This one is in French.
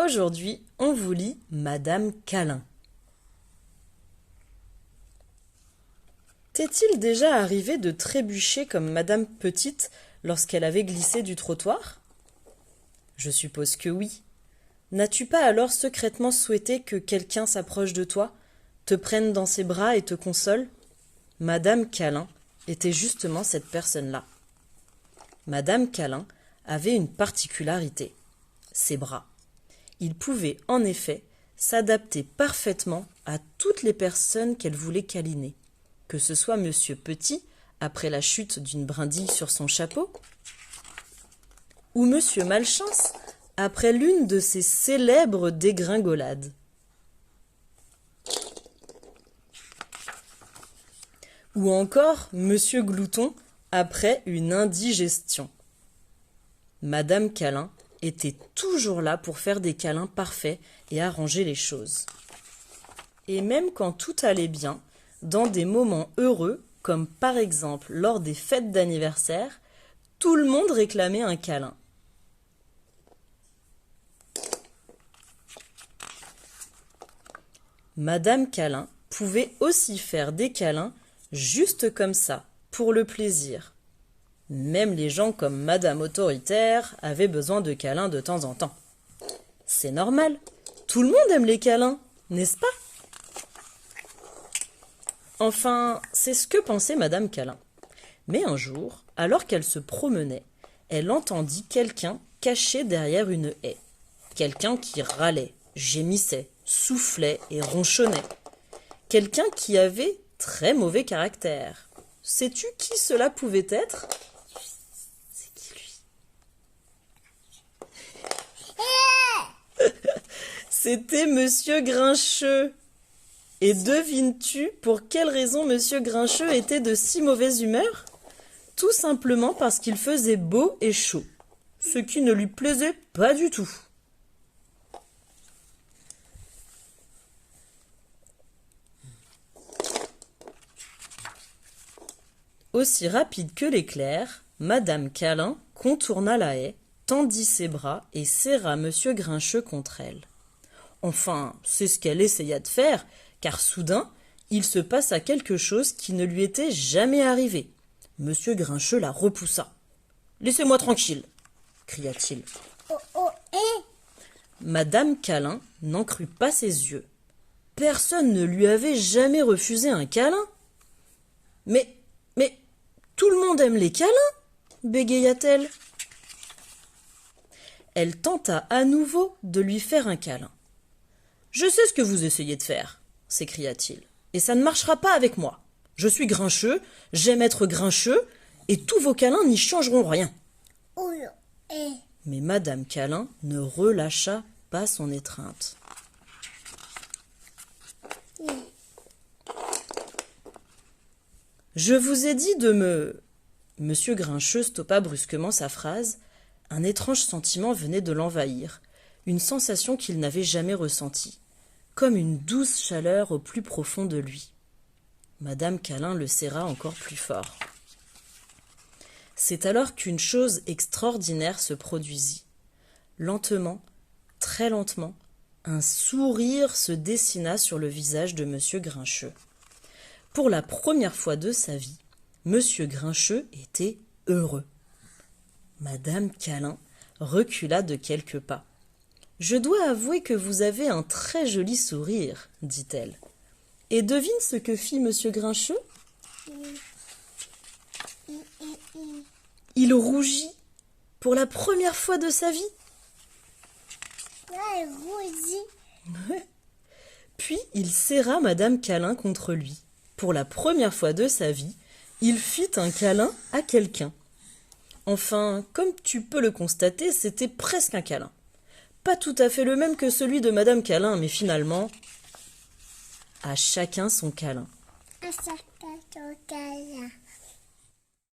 Aujourd'hui, on vous lit Madame Câlin. T'est-il déjà arrivé de trébucher comme Madame Petite lorsqu'elle avait glissé du trottoir? Je suppose que oui. N'as-tu pas alors secrètement souhaité que quelqu'un s'approche de toi, te prenne dans ses bras et te console? Madame Câlin était justement cette personne-là. Madame Câlin avait une particularité, ses bras. Ils pouvaient en effet s'adapter parfaitement à toutes les personnes qu'elle voulait câliner, que ce soit Monsieur Petit, après la chute d'une brindille sur son chapeau, ou Monsieur Malchance, après l'une de ses célèbres dégringolades. Ou encore Monsieur Glouton, après une indigestion. Madame Câlin était toujours là pour faire des câlins parfaits et arranger les choses. Et même quand tout allait bien, dans des moments heureux, comme par exemple lors des fêtes d'anniversaire, tout le monde réclamait un câlin. Madame Câlin pouvait aussi faire des câlins juste comme ça, pour le plaisir. Même les gens comme Madame Autoritaire avaient besoin de câlins de temps en temps. C'est normal, tout le monde aime les câlins, n'est-ce pas? Enfin, c'est ce que pensait Madame Câlin. Mais un jour, alors qu'elle se promenait, elle entendit quelqu'un caché derrière une haie. Quelqu'un qui râlait, gémissait, soufflait et ronchonnait. Quelqu'un qui avait très mauvais caractère. Sais-tu qui cela pouvait être? C'est qui lui? C'était Monsieur Grincheux. Et devines-tu pour quelle raison Monsieur Grincheux était de si mauvaise humeur? Tout simplement parce qu'il faisait beau et chaud, ce qui ne lui plaisait pas du tout. Aussi rapide que l'éclair, Madame Câlin contourna la haie, tendit ses bras et serra Monsieur Grincheux contre elle. Enfin, c'est ce qu'elle essaya de faire, car soudain, il se passa quelque chose qui ne lui était jamais arrivé. Monsieur Grincheux la repoussa. « Laissez-moi tranquille !» cria-t-il. Madame Câlin n'en crut pas ses yeux. Personne ne lui avait jamais refusé un câlin. Mais, tout le monde aime les câlins, bégaya-t-elle. Elle tenta à nouveau de lui faire un câlin. « Je sais ce que vous essayez de faire, » s'écria-t-il, « et ça ne marchera pas avec moi. Je suis grincheux, j'aime être grincheux, et tous vos câlins n'y changeront rien. » Mais Madame Câlin ne relâcha pas son étreinte. « Je vous ai dit de me... » Monsieur Grincheux stoppa brusquement sa phrase. Un étrange sentiment venait de l'envahir, une sensation qu'il n'avait jamais ressentie, comme une douce chaleur au plus profond de lui. Madame Câlin le serra encore plus fort. C'est alors qu'une chose extraordinaire se produisit. Lentement, très lentement, un sourire se dessina sur le visage de Monsieur Grincheux. Pour la première fois de sa vie, Monsieur Grincheux était heureux. Madame Câlin recula de quelques pas. « Je dois avouer que vous avez un très joli sourire, » dit-elle. « Et devine ce que fit Monsieur Grincheux? Il rougit pour la première fois de sa vie. Il rougit. Puis il serra Madame Câlin contre lui. Pour la première fois de sa vie, il fit un câlin à quelqu'un. Enfin, comme tu peux le constater, c'était presque un câlin. Pas tout à fait le même que celui de Madame Câlin, mais finalement, à chacun son câlin. À chacun son câlin.